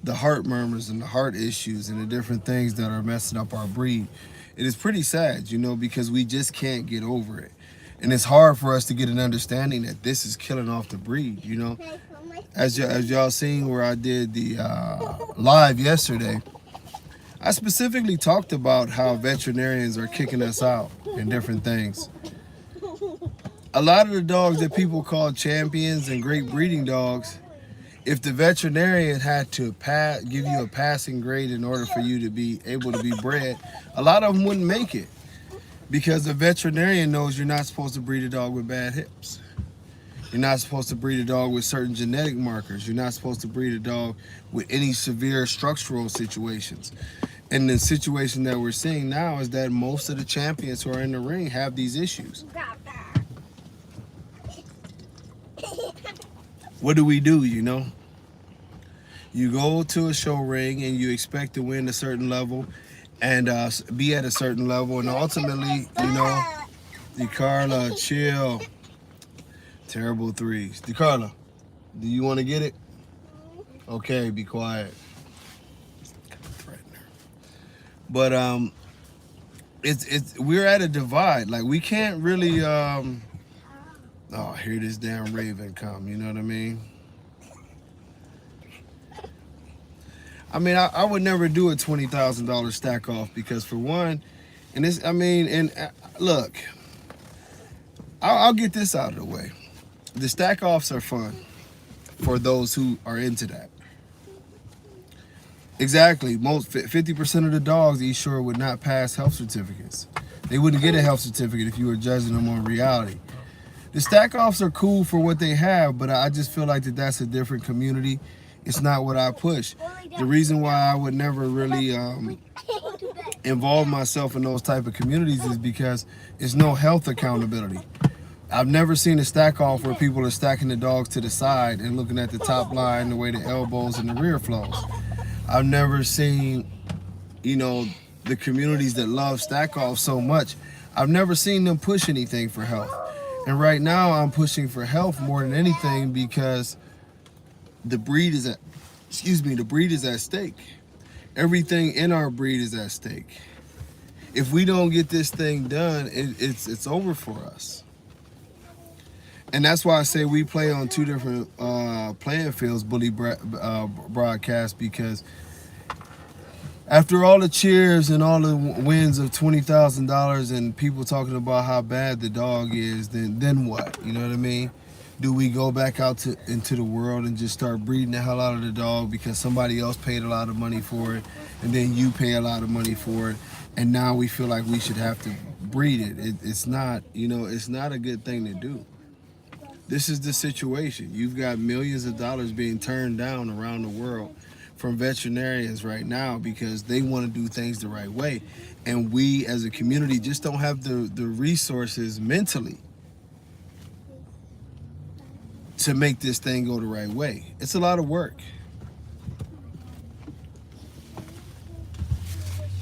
the heart murmurs and the heart issues and the different things that are messing up our breed. It is pretty sad, you know, because we just can't get over it. And it's hard for us to get an understanding that this is killing off the breed, you know. As y'all seen where I did the live yesterday, I specifically talked about how veterinarians are kicking us out and different things. A lot of the dogs that people call champions and great breeding dogs, if the veterinarian had to give you a passing grade in order for you to be able to be bred, a lot of them wouldn't make it because the veterinarian knows you're not supposed to breed a dog with bad hips. You're not supposed to breed a dog with certain genetic markers. You're not supposed to breed a dog with any severe structural situations. And the situation that we're seeing now is that most of the champions who are in the ring have these issues. What do we do, you know? You go to a show ring and you expect to win a certain level and be at a certain level, and ultimately, you know, DeCarla, chill. Terrible threes. DeCarla, do you want to get it? Okay, be quiet. But we're at a divide. Like we can't really oh, here this damn raven come, you know what I mean? I would never do a $20,000 stack off because for one, and this, look, I'll get this out of the way. The stack offs are fun for those who are into that. Exactly. Most 50% of the dogs East Shore would not pass health certificates. They wouldn't get a health certificate if you were judging them on reality. The stack offs are cool for what they have, but I just feel like that's a different community. It's not what I push. The reason why I would never really involve myself in those type of communities is because it's no health accountability. I've never seen a stack off where people are stacking the dogs to the side and looking at the top line, the way the elbows and the rear flows. I've never seen, the communities that love stack off so much. I've never seen them push anything for health. And right now I'm pushing for health more than anything because the breed is at stake. Everything in our breed is at stake. If we don't get this thing done, it's over for us. And that's why I say we play on two different playing fields, Bully broadcast, because after all the cheers and all the wins of $20,000 and people talking about how bad the dog is, then what? You know what I mean? Do we go back out into the world and just start breeding the hell out of the dog because somebody else paid a lot of money for it, and then you pay a lot of money for it, and now we feel like we should have to breed it? It's not, it's not a good thing to do. This is the situation. You've got millions of dollars being turned down around the world from veterinarians right now because they want to do things the right way. And we as a community just don't have the resources mentally to make this thing go the right way. It's a lot of work.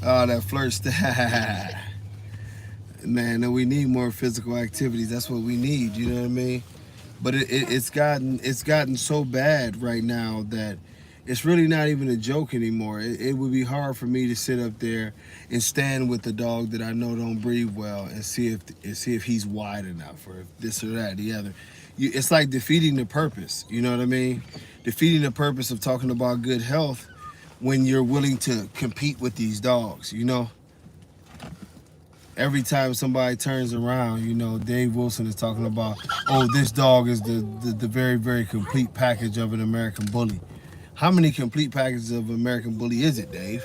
Oh, that flirt stuff. Man, we need more physical activities. That's what we need, you know what I mean? But it's gotten so bad right now that it's really not even a joke anymore. It would be hard for me to sit up there and stand with the dog that I know don't breathe well and see if he's wide enough or if this or that, the other. It's like defeating the purpose. You know what I mean? Defeating the purpose of talking about good health when you're willing to compete with these dogs. Every time somebody turns around, Dave Wilson is talking about, oh, this dog is the very, very complete package of an American Bully. How many complete packages of American Bully is it, Dave?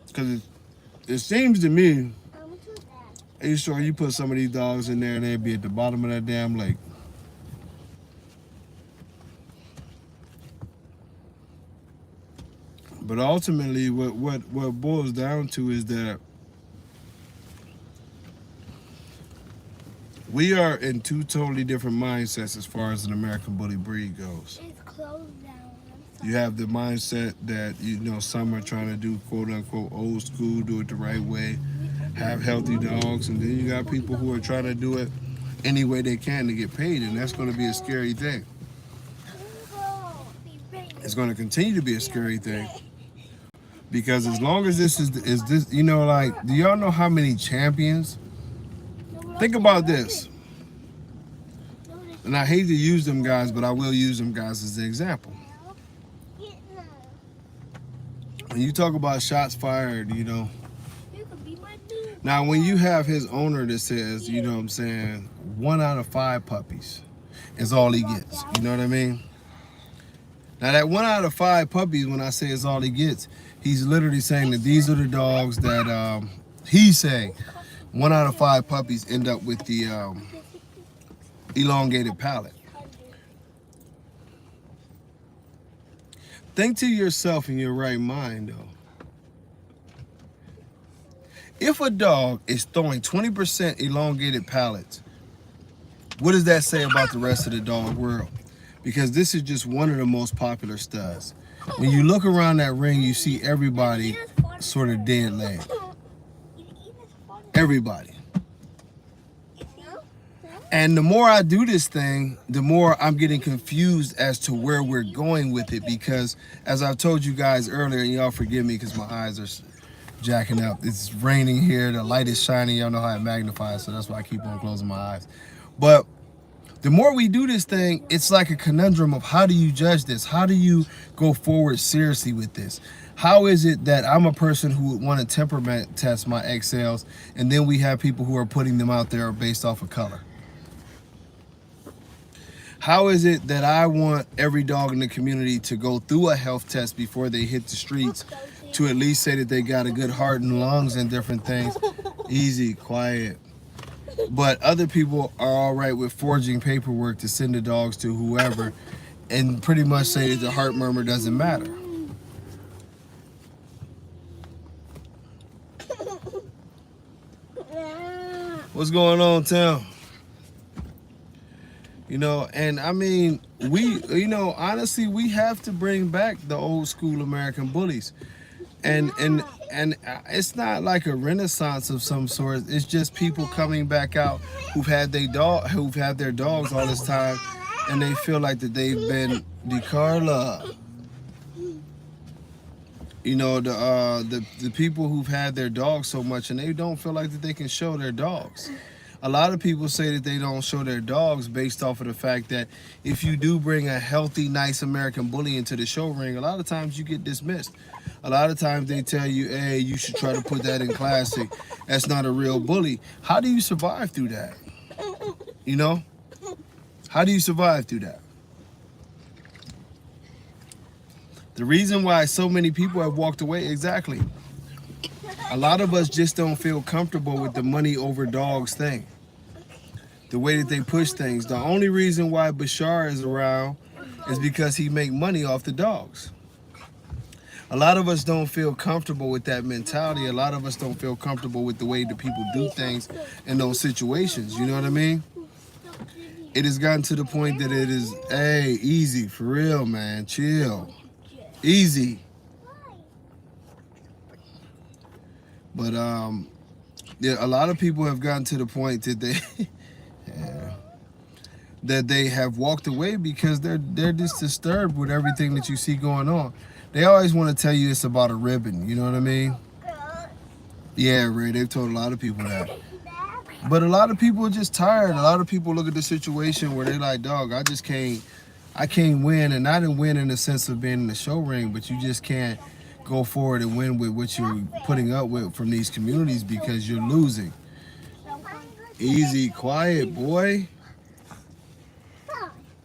Because it seems to me, are you sure you put some of these dogs in there and they'd be at the bottom of that damn lake? But ultimately, what boils down to is that we are in two totally different mindsets as far as an American Bully breed goes. It's closed down. You have the mindset that, some are trying to do quote unquote old school, do it the right way, have healthy dogs, and then you got people who are trying to do it any way they can to get paid, and that's going to be a scary thing. It's going to continue to be a scary thing. Because as long as this is this, do y'all know how many champions? Think about this. And I hate to use them guys, but I will use them guys as an example. When you talk about shots fired, now when you have his owner that says, 1 out of 5 puppies is all he gets. You know what I mean? Now that 1 out of 5 puppies, when I say it's all he gets, he's literally saying that these are the dogs that he's saying 1 out of 5 puppies end up with the elongated palate. Think to yourself in your right mind, though. If a dog is throwing 20% elongated palates, what does that say about the rest of the dog world? Because this is just one of the most popular studs. When you look around that ring, you see everybody sort of dead leg. Everybody. And the more I do this thing, the more I'm getting confused as to where we're going with it. Because as I've told you guys earlier, and y'all forgive me because my eyes are jacking up. It's raining here. The light is shining. Y'all know how it magnifies, so that's why I keep on closing my eyes. But the more we do this thing, it's like a conundrum of how do you judge this? How do you go forward seriously with this? How is it that I'm a person who would want to temperament test my XLs, and then we have people who are putting them out there based off of color? How is it that I want every dog in the community to go through a health test before they hit the streets to at least say that they got a good heart and lungs and different things? Easy, quiet. But other people are all right with forging paperwork to send the dogs to whoever and pretty much say that the heart murmur doesn't matter. What's going on, Tim? You know, and I mean, honestly, we have to bring back the old school American bullies. And it's not like a renaissance of some sort. It's just people coming back out who've had their dogs all this time, and they feel like that they've been DeCarla. You know, the people who've had their dogs so much and they don't feel like that they can show their dogs. A lot of people say that they don't show their dogs based off of the fact that if you do bring a healthy, nice American bully into the show ring, a lot of times you get dismissed. A lot of times they tell you, hey, you should try to put that in classic. That's not a real bully. How do you survive through that? You know? How do you survive through that? The reason why so many people have walked away, exactly. A lot of us just don't feel comfortable with the money over dogs thing. The way that they push things. The only reason why Bashar is around is because he make money off the dogs. A lot of us don't feel comfortable with that mentality. A lot of us don't feel comfortable with the way that people do things in those situations. You know what I mean? It has gotten to the point that it is, hey, easy, for real, man, chill. Easy. But yeah, a lot of people have gotten to the point that they that they have walked away because they're just disturbed with everything that you see going on. They always want to tell you it's about a ribbon, you know what I mean? Yeah, Ray, they've told a lot of people that. But a lot of people are just tired. A lot of people look at the situation where they're like, dog, I can't win, and I didn't win in the sense of being in the show ring, but you just can't go forward and win with what you're putting up with from these communities because you're losing. Easy, quiet, boy.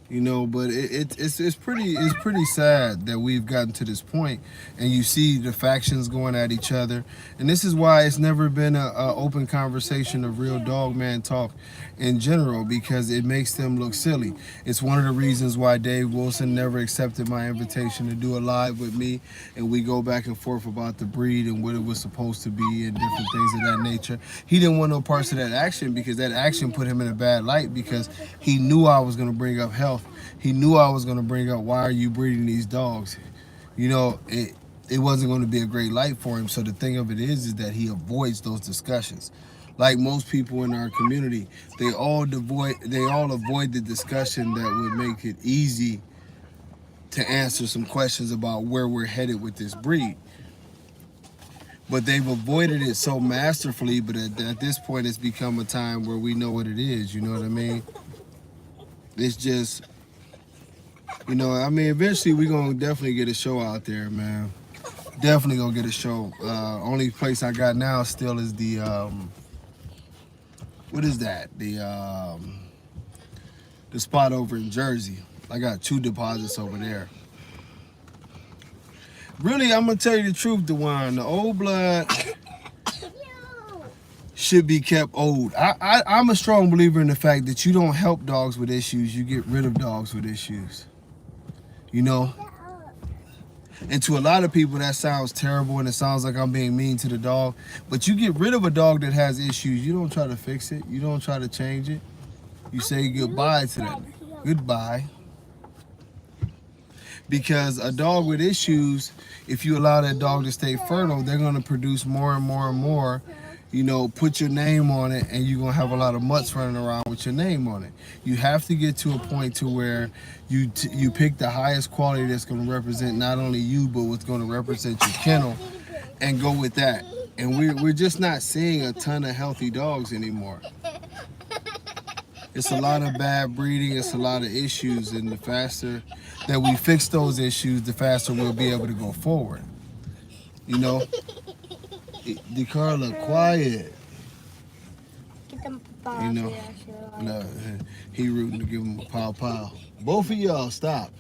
You know, but it's pretty sad that we've gotten to this point, and you see the factions going at each other, and this is why it's never been a open conversation of real dog man talk in general, because it makes them look silly. It's one of the reasons why Dave Wilson never accepted my invitation to do a live with me, and we go back and forth about the breed and what it was supposed to be and different things of that nature. He didn't want no parts of that action because that action put him in a bad light, because he knew I was going to bring up health. He knew I was going to bring up, why are you breeding these dogs? You know, it wasn't going to be a great light for him. So the thing of it is that he avoids those discussions. Like most people in our community, they all avoid the discussion that would make it easy to answer some questions about where we're headed with this breed. But they've avoided it so masterfully, but at this point it's become a time where we know what it is, you know what I mean? It's just, you know, I mean, eventually we're going to definitely get a show out there, man. Definitely going to get a show. Only place I got now still is the, what is that? The spot over in Jersey. I got 2 deposits over there. Really, I'm going to tell you the truth, DeJuan. The old blood should be kept old. I'm a strong believer in the fact that you don't help dogs with issues, you get rid of dogs with issues. You know? And to a lot of people that sounds terrible and it sounds like I'm being mean to the dog, but you get rid of a dog that has issues, you don't try to fix it, you don't try to change it. You say goodbye to that. Goodbye. Because a dog with issues, if you allow that dog to stay fertile, they're going to produce more and more and more. you know, put your name on it, and you're gonna have a lot of mutts running around with your name on it. You have to get to a point to where you pick the highest quality that's gonna represent not only you but what's gonna represent your kennel, and go with that. And we're just not seeing a ton of healthy dogs anymore. It's a lot of bad breeding. It's a lot of issues, and the faster that we fix those issues, the faster we'll be able to go forward. You know, DeCarla, quiet. Get them You know, no, he rooting to give him a pow pow. Both of y'all, stop.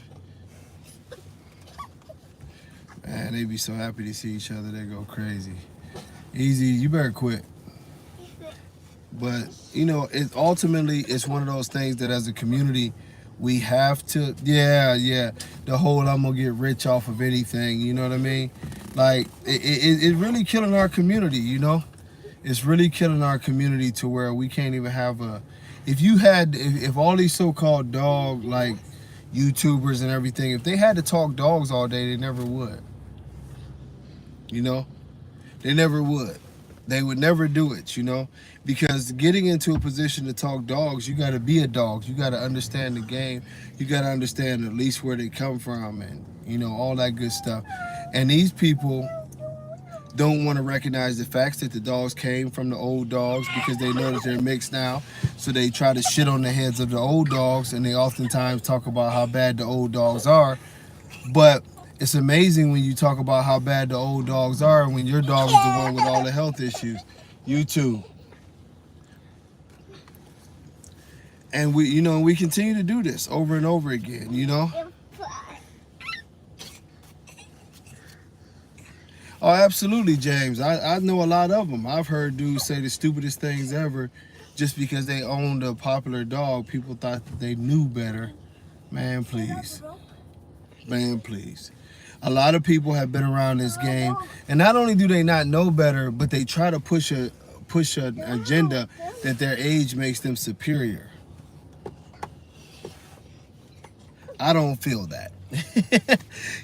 Man, they be so happy to see each other. They go crazy. Easy, you better quit. But you know, it ultimately it's one of those things that as a community we have to. Yeah. The whole I'm gonna get rich off of anything. You know what I mean? Like it really killing our community. You know, it's really killing our community to where we can't even have a. If all these so-called dog like YouTubers and everything, if they had to talk dogs all day, they never would. You know, they never would. They would never do it, you know, because getting into a position to talk dogs, you got to be a dog. You got to understand the game. You got to understand at least where they come from and, you know, all that good stuff. And these people don't want to recognize the facts that the dogs came from the old dogs because they know that they're mixed now. So they try to shit on the heads of the old dogs, and they oftentimes talk about how bad the old dogs are. But it's amazing when you talk about how bad the old dogs are when your dog is the one with all the health issues. You too. And we continue to do this over and over again, you know? Oh, absolutely, James. I know a lot of them. I've heard dudes say the stupidest things ever just because they owned a popular dog. People thought that they knew better. Man, please. Man, please. A lot of people have been around this game, and not only do they not know better, but they try to push an agenda that their age makes them superior. I don't feel that.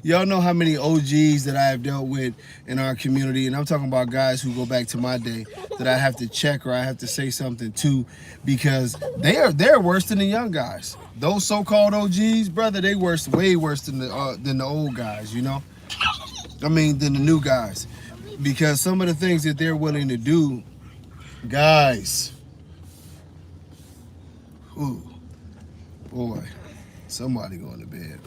Y'all know how many OGs that I have dealt with in our community, and I'm talking about guys who go back to my day that I have to check or I have to say something to because they're worse than the young guys. Those so-called OGs, brother, they way worse than the old guys, you know? I mean, than the new guys. Because some of the things that they're willing to do, guys, ooh, boy, somebody going to bed.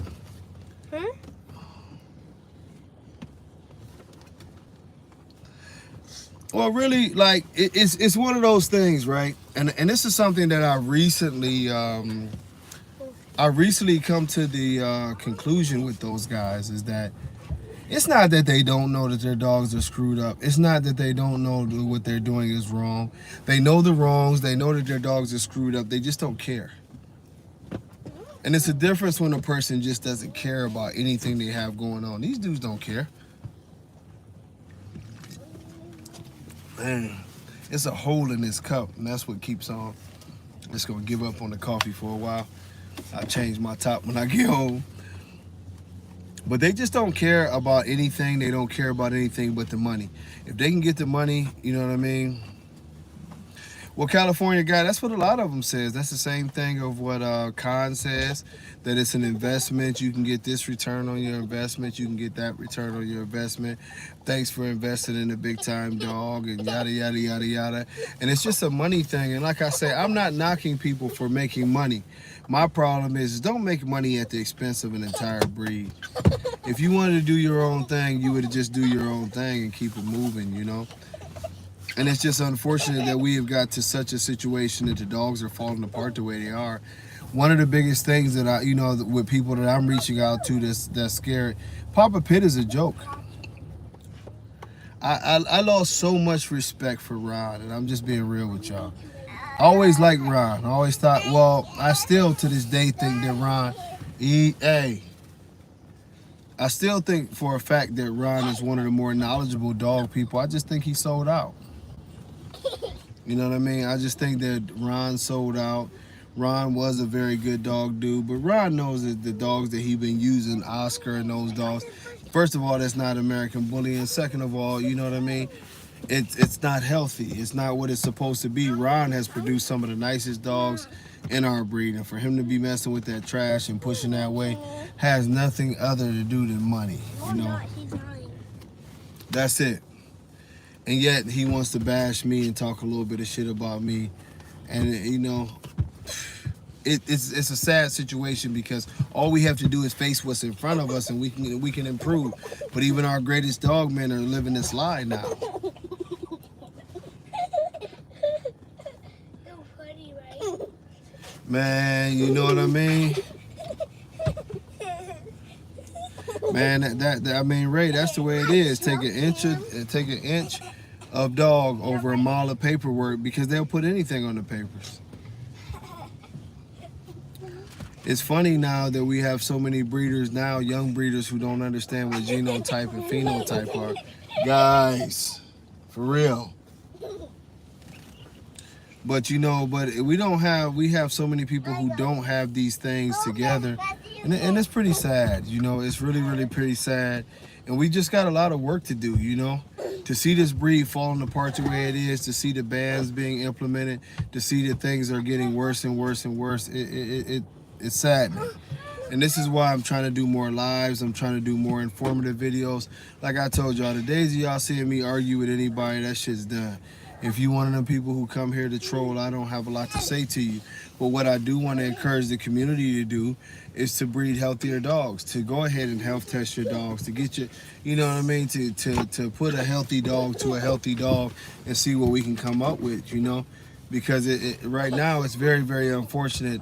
Well, really, like it's one of those things, right? And this is something that I recently come to the conclusion with those guys is that it's not that they don't know that their dogs are screwed up. It's not that they don't know that what they're doing is wrong. They know the wrongs. They know that their dogs are screwed up. They just don't care. And it's a difference when a person just doesn't care about anything they have going on. These dudes don't care. Man, it's a hole in this cup, and that's what keeps on. I'm just gonna give up on the coffee for a while. I'll change my top when I get home. But they just don't care about anything. They don't care about anything but the money. If they can get the money, you know what I mean? Well, California guy, that's what a lot of them says. That's the same thing of what Khan says, that it's an investment. You can get this return on your investment. You can get that return on your investment. Thanks for investing in a big time dog and yada, yada, yada, yada. And it's just a money thing. And like I say, I'm not knocking people for making money. My problem is don't make money at the expense of an entire breed. If you wanted to do your own thing, you would just do your own thing and keep it moving, you know? And it's just unfortunate that we have got to such a situation that the dogs are falling apart the way they are. One of the biggest things that I, with people that I'm reaching out to that's scared, Papa Pitt is a joke. I lost so much respect for Ron, and I'm just being real with y'all. I always liked Ron. I always thought, I still to this day think that Ron, I still think for a fact that Ron is one of the more knowledgeable dog people. I just think he sold out. You know what I mean? I just think that Ron sold out. Ron was a very good dog dude, but Ron knows that the dogs that he been using, Oscar and those dogs, first of all, that's not American bullying. Second of all, you know what I mean? it's not healthy. It's not what it's supposed to be. Ron has produced some of the nicest dogs in our breed, and for him to be messing with that trash and pushing that way has nothing other to do than money. You know, that's it. And yet he wants to bash me and talk a little bit of shit about me, and you know, it's a sad situation because all we have to do is face what's in front of us, and we can improve. But even our greatest dog men are living this lie now. Man, you know what I mean? Man, that I mean, Ray, that's the way it is. Take an inch of dog over a mile of paperwork because they'll put anything on the papers. It's funny now that we have so many breeders now, young breeders who don't understand what genotype and phenotype are. Guys, for real. But you know, we have so many people who don't have these things together, and it's pretty sad. You know, it's really, really pretty sad, and we just got a lot of work to do. You know, to see this breed falling apart the way it is, to see the bans being implemented, to see that things are getting worse and worse and worse. It's saddening. And this is why I'm trying to do more lives. I'm trying to do more informative videos. Like I told y'all, the days of y'all seeing me argue with anybody, that shit's done. If you one of them people who come here to troll, I don't have a lot to say to you. But what I do want to encourage the community to do is to breed healthier dogs, to go ahead and health test your dogs, to get your, you know what I mean, to put a healthy dog to a healthy dog and see what we can come up with, you know. Because right now it's very, very unfortunate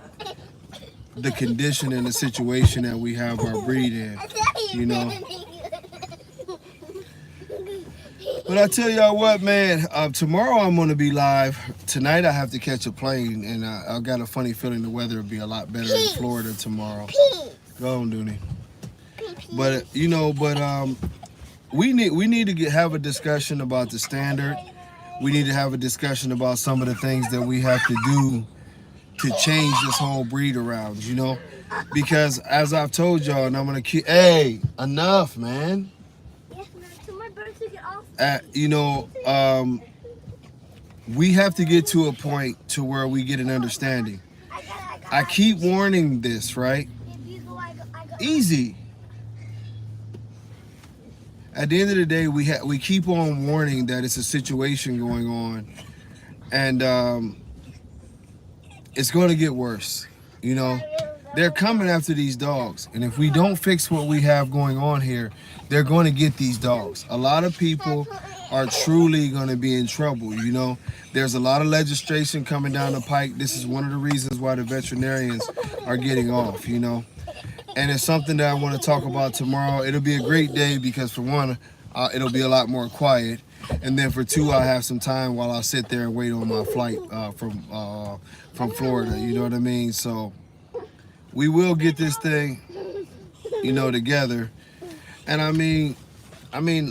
the condition and the situation that we have our breed in, you know. But I tell y'all what, man, tomorrow I'm going to be live. Tonight I have to catch a plane, and I got a funny feeling the weather will be a lot better in Florida tomorrow. Go on, Dooney. But, you know, we need to have a discussion about the standard. We need to have a discussion about some of the things that we have to do to change this whole breed around, you know? Because as I've told y'all, and I'm going to keep, hey, enough, man. You know, we have to get to a point to where we get an understanding. I keep warning this, right? Easy. At the end of the day, we keep on warning that it's a situation going on, and it's going to get worse. You know, they're coming after these dogs, and if we don't fix what we have going on here, they're going to get these dogs. A lot of people are truly going to be in trouble, you know. There's a lot of legislation coming down the pike. This is one of the reasons why the veterinarians are getting off, you know. And it's something that I want to talk about tomorrow. It'll be a great day because, for one, it'll be a lot more quiet. And then for two, I'll have some time while I sit there and wait on my flight from Florida, you know what I mean? So we will get this thing, you know, together. And I mean,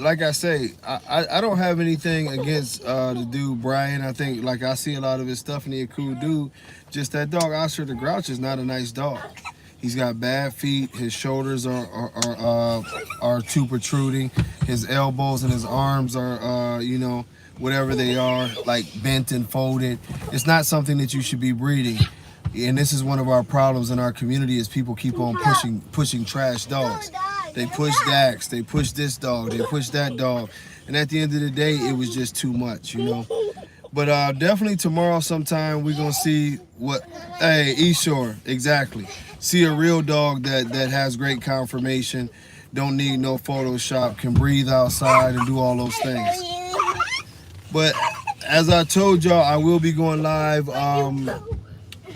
like I say, I don't have anything against the dude Brian. I think, like, I see a lot of his stuff and he's a cool dude. Just that dog Oscar the Grouch is not a nice dog. He's got bad feet. His shoulders are too protruding. His elbows and his arms are, you know, whatever they are, like bent and folded. It's not something that you should be breeding. And this is one of our problems in our community is people keep on pushing trash dogs. They push Dax, they push this dog, they push that dog. And at the end of the day, it was just too much, you know. But definitely tomorrow sometime we're going to see what, hey, Eshore, exactly. See a real dog that has great conformation, don't need no Photoshop, can breathe outside and do all those things. But as I told y'all, I will be going live.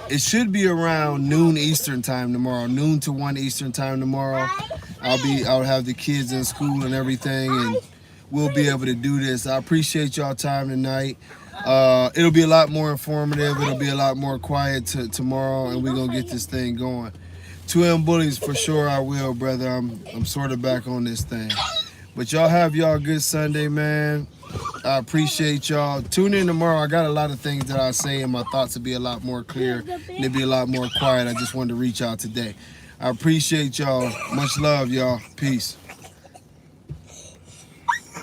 It should be around noon Eastern time tomorrow, noon to 1 Eastern time tomorrow. I'll have the kids in school and everything, and we'll be able to do this. I appreciate y'all time tonight. It'll be a lot more informative. It'll be a lot more quiet tomorrow, and we're gonna get this thing going. 2M Bullies for sure. I will, brother. I'm sort of back on this thing. But y'all have y'all a good Sunday, man. I appreciate y'all. Tune in tomorrow. I got a lot of things that I say, and my thoughts will be a lot more clear, and it'll be a lot more quiet. I just wanted to reach out today. I appreciate y'all. Much love, y'all. Peace.